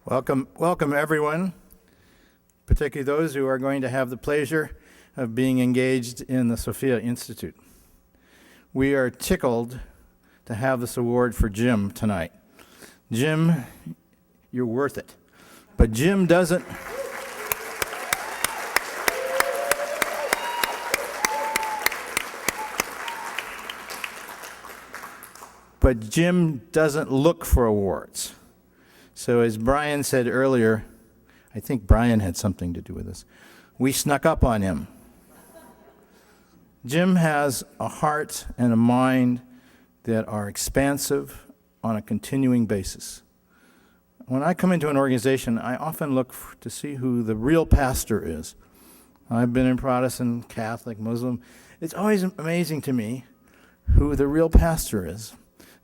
Welcome everyone, particularly those who are going to have the pleasure of being engaged in the Sophia Institute. We are tickled to have this award for Jim tonight. Jim, you're worth it. But Jim doesn't look for awards. So as Brian said earlier, I think Brian had something to do with this, we snuck up on him. Jim has a heart and a mind that are expansive on a continuing basis. When I come into an organization, I often look to see who the real pastor is. I've been in Protestant, Catholic, Muslim. It's always amazing to me who the real pastor is.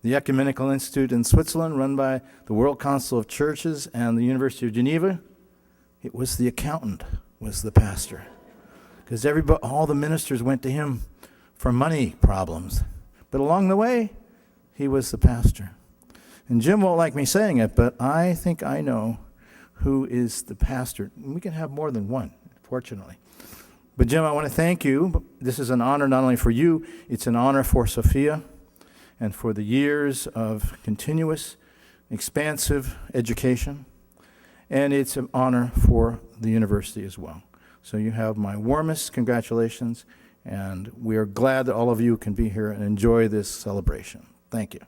The Ecumenical Institute in Switzerland, run by the World Council of Churches and the University of Geneva, it was the accountant was the pastor. Because all the ministers went to him for money problems. But along the way, he was the pastor. And Jim won't like me saying it, but I think I know who is the pastor. We can have more than one, fortunately. But Jim, I want to thank you. This is an honor not only for you, it's an honor for Sophia and for the years of continuous, expansive education. And it's an honor for the university as well. So you have my warmest congratulations, and we are glad that all of you can be here and enjoy this celebration. Thank you.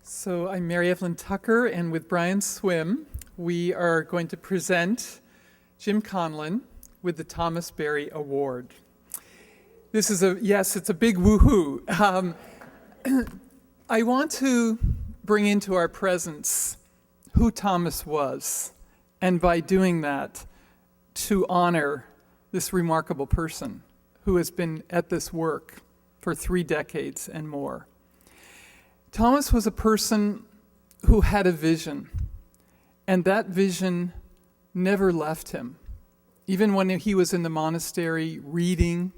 So I'm Mary Evelyn Tucker, and with Brian Swim, we are going to present Jim Conlon with the Thomas Berry Award. This is it's a big woohoo. I want to bring into our presence who Thomas was, and by doing that, to honor this remarkable person who has been at this work for 3 decades and more. Thomas was a person who had a vision, and that vision never left him. Even when he was in the monastery reading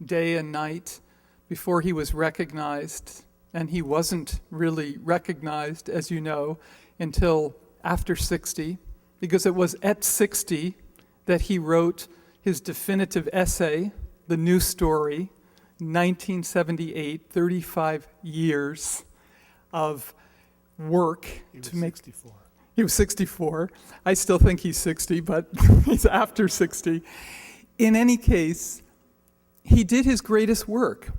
day and night before he was recognized, and he wasn't really recognized, as you know, until after 60, because it was at 60 that he wrote his definitive essay, The New Story, 1978, 35 years of work to make. 64. He was 64. I still think he's 60, but he's after 60. In any case, he did his greatest work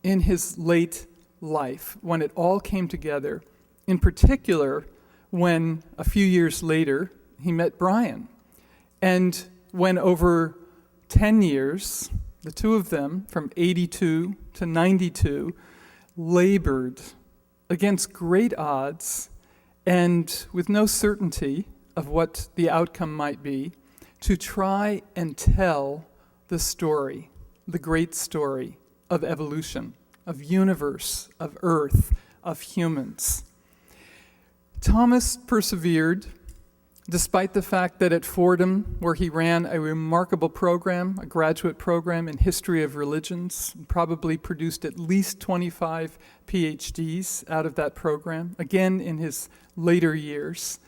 in his late life when it all came together, in particular when a few years later he met Brian. And when over 10 years, the two of them, from 82 to 92, labored against great odds and with no certainty of what the outcome might be, to try and tell the story, the great story of evolution, of universe, of earth, of humans. Thomas persevered, despite the fact that at Fordham, where he ran a remarkable program, a graduate program in history of religions, probably produced at least 25 PhDs out of that program, again in his later years.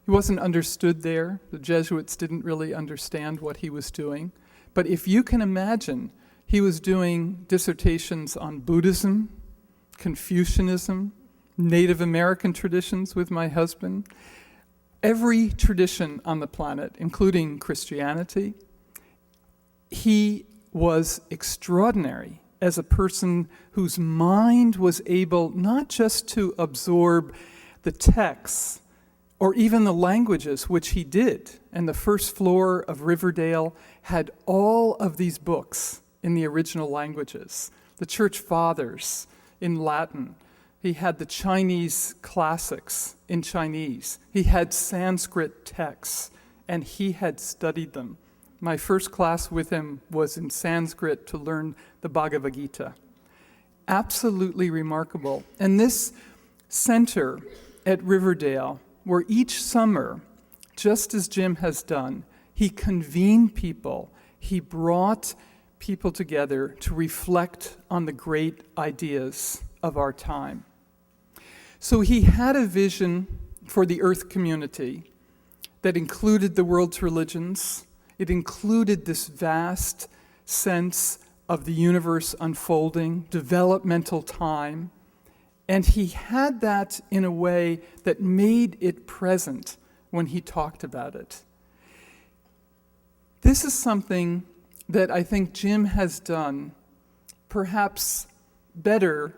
He wasn't understood there. The Jesuits didn't really understand what he was doing. But if you can imagine, he was doing dissertations on Buddhism, Confucianism, Native American traditions with my husband, every tradition on the planet, including Christianity. He was extraordinary as a person whose mind was able not just to absorb the texts or even the languages, which he did. And the first floor of Riverdale had all of these books in the original languages. The Church Fathers in Latin. He had the Chinese classics in Chinese. He had Sanskrit texts, and he had studied them. My first class with him was in Sanskrit to learn the Bhagavad Gita. Absolutely remarkable. And this center at Riverdale, where each summer, just as Jim has done, he convened people, he brought people together to reflect on the great ideas of our time. So he had a vision for the earth community that included the world's religions. It included this vast sense of the universe unfolding, developmental time. And he had that in a way that made it present when he talked about it. This is something that I think Jim has done perhaps better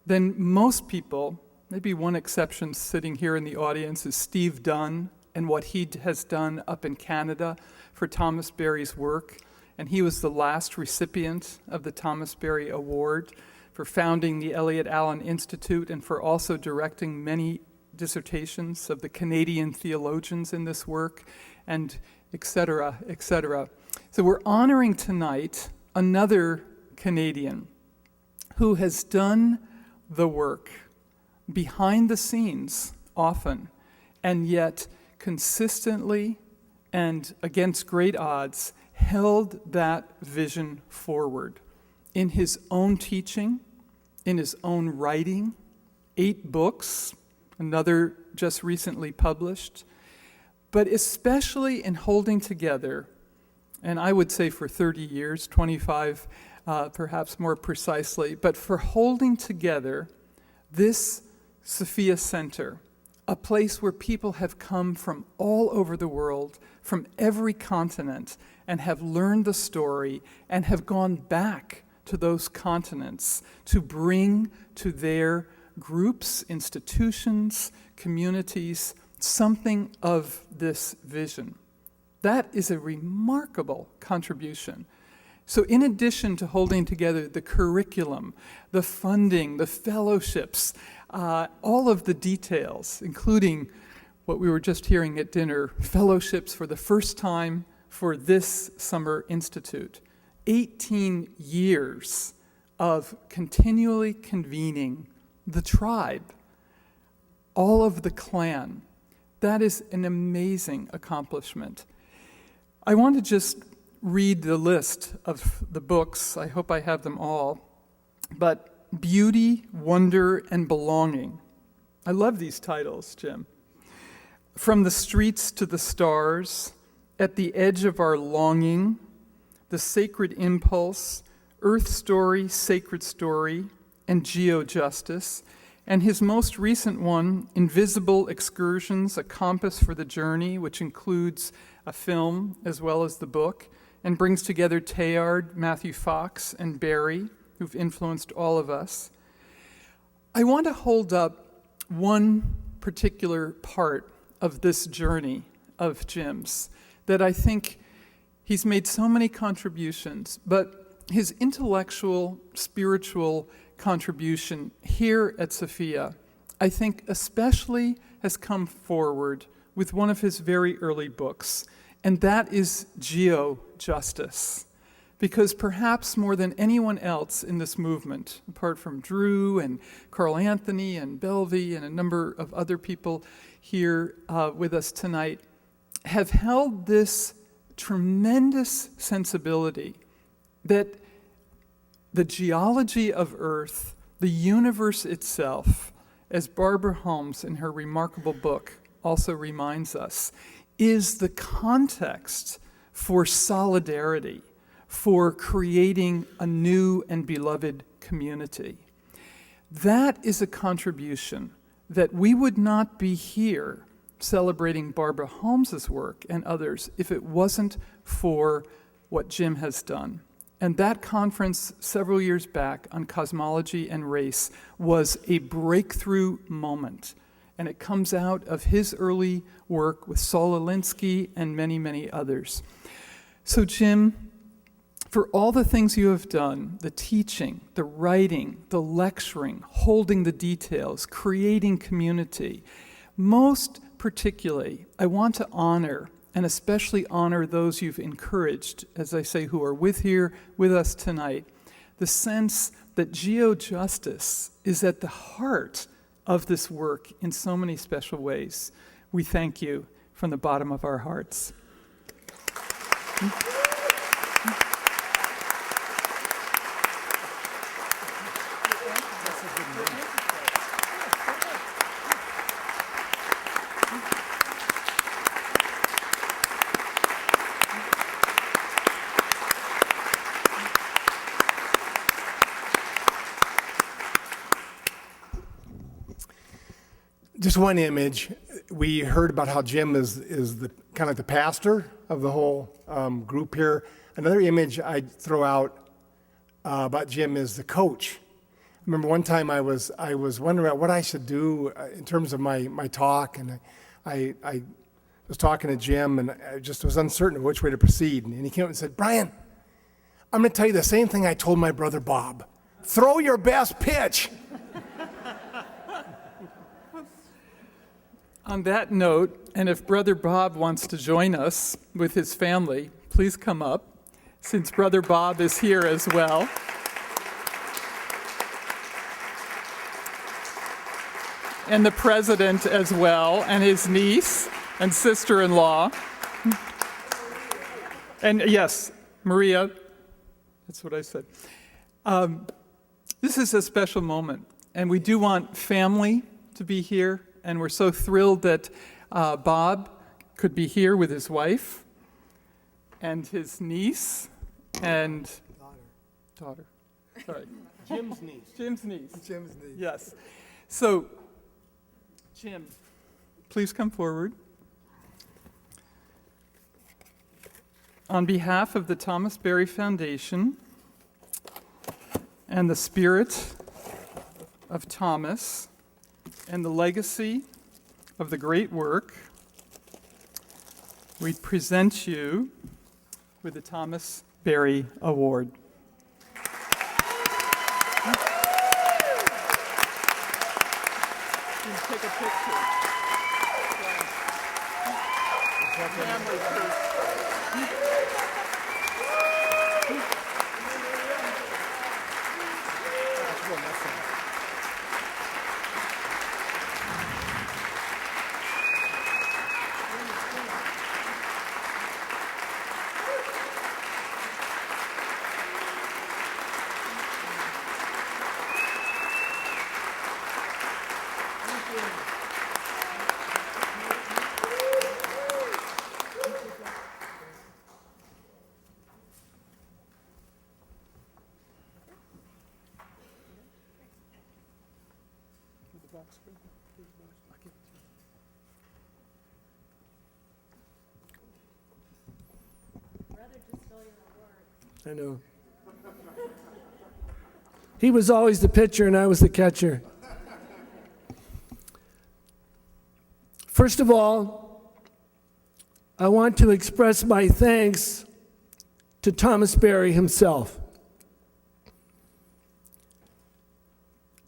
than most people. Maybe one exception sitting here in the audience is Steve Dunn and what he has done up in Canada for Thomas Berry's work. And he was the last recipient of the Thomas Berry Award for founding the Elliott Allen Institute and for also directing many dissertations of the Canadian theologians in this work, and et cetera, et cetera. So we're honoring tonight another Canadian who has done the work behind the scenes often, and yet consistently and against great odds held that vision forward in his own teaching, in his own writing, 8 books, another just recently published, but especially in holding together, and I would say for 30 years, 25 perhaps more precisely, but for holding together this Sophia Center, a place where people have come from all over the world, from every continent, and have learned the story and have gone back to those continents to bring to their groups, institutions, communities, something of this vision. That is a remarkable contribution. So in addition to holding together the curriculum, the funding, the fellowships, all of the details, including what we were just hearing at dinner, fellowships for the first time for this summer institute, 18 years of continually convening the tribe, all of the clan. That is an amazing accomplishment. I want to just read the list of the books. I hope I have them all. But Beauty, Wonder, and Belonging. I love these titles, Jim. From the Streets to the Stars, At the Edge of Our Longing, The Sacred Impulse, Earth Story, Sacred Story, and Geo-Justice. And his most recent one, Invisible Excursions, A Compass for the Journey, which includes a film as well as the book, and brings together Teilhard, Matthew Fox, and Barry, who've influenced all of us. I want to hold up one particular part of this journey of Jim's that I think he's made so many contributions, but his intellectual, spiritual contribution here at Sophia, I think especially has come forward with one of his very early books, and that is Geo-Justice. Because perhaps more than anyone else in this movement, apart from Drew and Carl Anthony and Belvey and a number of other people here with us tonight, have held this tremendous sensibility that the geology of Earth, the universe itself, as Barbara Holmes in her remarkable book also reminds us, is the context for solidarity, for creating a new and beloved community. That is a contribution that we would not be here celebrating Barbara Holmes's work and others if it wasn't for what Jim has done. And that conference several years back on cosmology and race was a breakthrough moment. And it comes out of his early work with Saul Alinsky and many, many others. So Jim, for all the things you have done, the teaching, the writing, the lecturing, holding the details, creating community, most particularly, I want to honor, and especially honor those you've encouraged, as I say, who are with us tonight, the sense that Geo-Justice is at the heart of this work in so many special ways. We thank you from the bottom of our hearts. just one image. We heard about how Jim is the kind of the pastor of the whole group here. Another image I'd throw out about Jim is the coach. I remember one time I was wondering about what I should do in terms of my talk, and I was talking to Jim, and I just was uncertain of which way to proceed. And he came up and said, "Brian, I'm going to tell you the same thing I told my brother Bob. Throw your best pitch." On that note, and if Brother Bob wants to join us with his family, please come up, since Brother Bob is here as well. And the president as well, and his niece and sister-in-law. And yes, Maria, that's what I said. This is a special moment, and we do want family to be here, and we're so thrilled that Bob could be here with his wife and his niece and daughter. Sorry. Jim's niece. Jim's niece. Jim's niece. Yes. So, Jim, please come forward. On behalf of the Thomas Berry Foundation and the spirit of Thomas and the legacy of the great work, we present you with the Thomas Berry Award. Take a picture. Family first. I know. He was always the pitcher and I was the catcher. First of all, I want to express my thanks to Thomas Berry himself.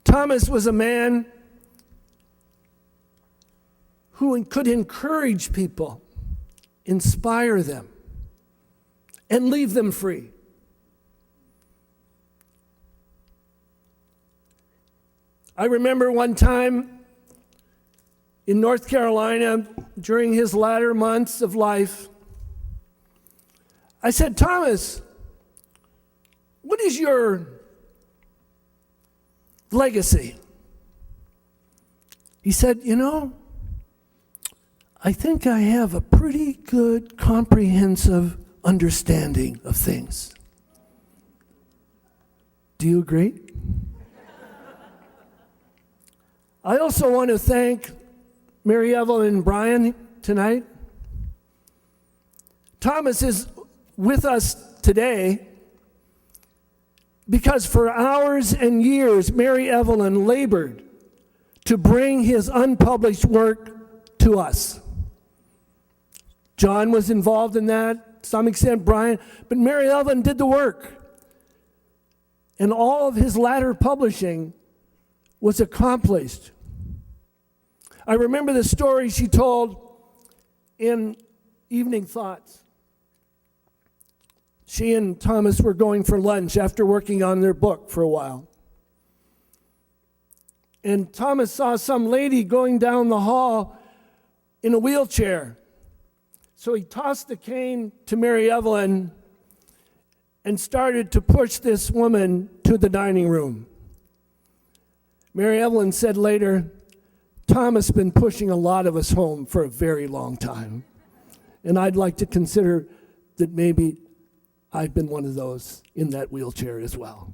Thomas was a man who could encourage people, inspire them, and leave them free. I remember one time in North Carolina during his latter months of life, I said, "Thomas, what is your legacy?" He said, "I think I have a pretty good comprehensive understanding of things." Do you agree? I also want to thank Mary Evelyn and Brian tonight. Thomas is with us today because for hours and years, Mary Evelyn labored to bring his unpublished work to us. John was involved in that, to some extent Brian, but Mary Evelyn did the work. And all of his latter publishing was accomplished. I remember the story she told in Evening Thoughts. She and Thomas were going for lunch after working on their book for a while. And Thomas saw some lady going down the hall in a wheelchair. So he tossed the cane to Mary Evelyn and started to push this woman to the dining room. Mary Evelyn said later, "Thomas has been pushing a lot of us home for a very long time. And I'd like to consider that maybe I've been one of those in that wheelchair as well."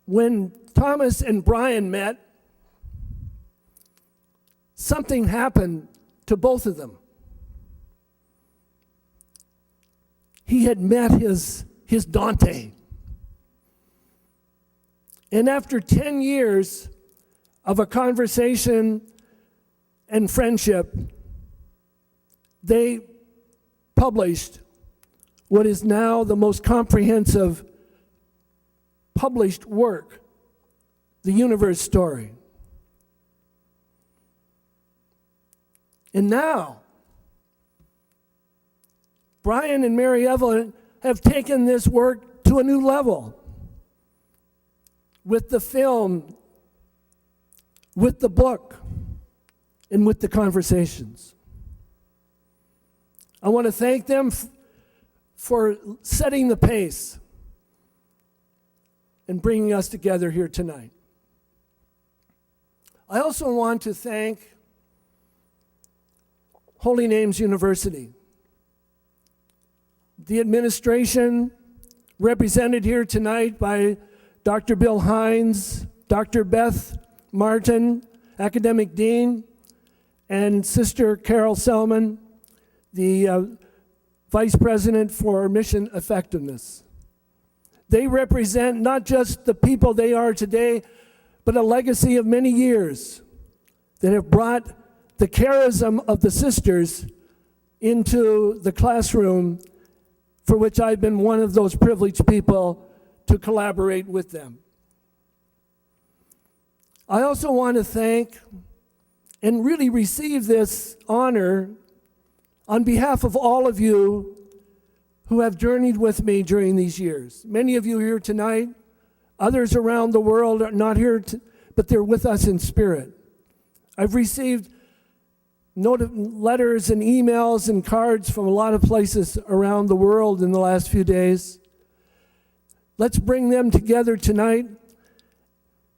when Thomas and Brian met, something happened to both of them. He had met his Dante. And after 10 years of a conversation and friendship, they published what is now the most comprehensive published work, The Universe Story. And now, Brian and Mary Evelyn have taken this work to a new level with the film, with the book, and with the conversations. I want to thank them for setting the pace and bringing us together here tonight. I also want to thank Holy Names University, the administration represented here tonight by Dr. Bill Hines, Dr. Beth Martin, Academic Dean, and Sister Carol Selman, the Vice President for Mission Effectiveness. They represent not just the people they are today, but a legacy of many years that have brought the charism of the sisters into the classroom, for which I've been one of those privileged people to collaborate with them. I also want to thank and really receive this honor on behalf of all of you who have journeyed with me during these years. Many of you here tonight, others around the world are not here, but they're with us in spirit. I've received letters and emails and cards from a lot of places around the world in the last few days. Let's bring them together tonight,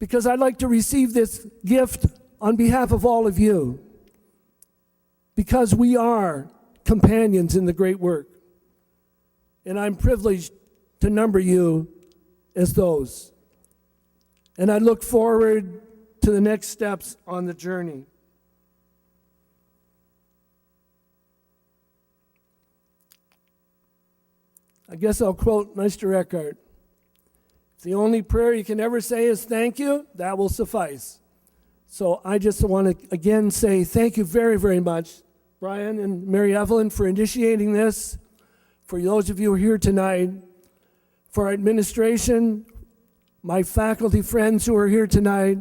because I'd like to receive this gift on behalf of all of you, because we are companions in the great work. And I'm privileged to number you as those. And I look forward to the next steps on the journey. I guess I'll quote Meister Eckhart. If the only prayer you can ever say is thank you, that will suffice. So I just want to again say thank you very, very much, Brian and Mary Evelyn, for initiating this. For those of you who are here tonight, for our administration, my faculty friends who are here tonight,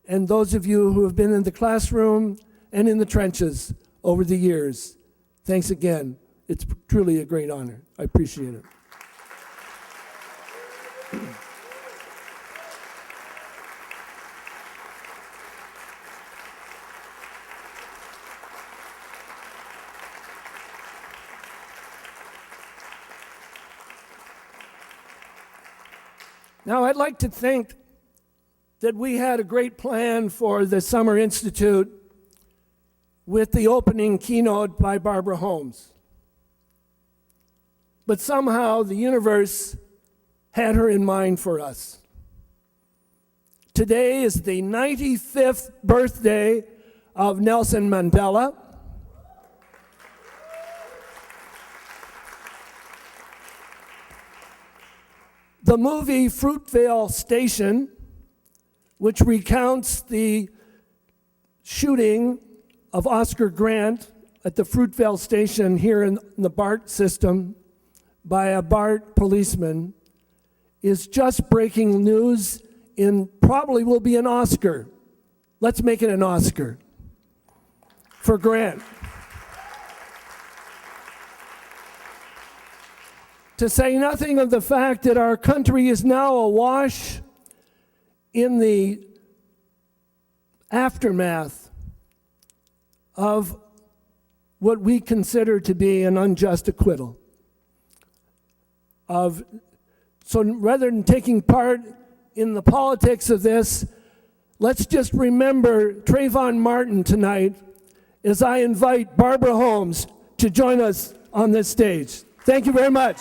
and those of you who have been in the classroom and in the trenches over the years. Thanks again. It's truly a great honor. I appreciate it. Now, I'd like to think that we had a great plan for the Summer Institute with the opening keynote by Barbara Holmes. But somehow the universe had her in mind for us. Today is the 95th birthday of Nelson Mandela. The movie Fruitvale Station, which recounts the shooting of Oscar Grant at the Fruitvale Station here in the BART system by a BART policeman, is just breaking news and probably will be an Oscar. Let's make it an Oscar for Grant. To say nothing of the fact that our country is now awash in the aftermath of what we consider to be an unjust acquittal. So rather than taking part in the politics of this, let's just remember Trayvon Martin tonight as I invite Barbara Holmes to join us on this stage. Thank you very much.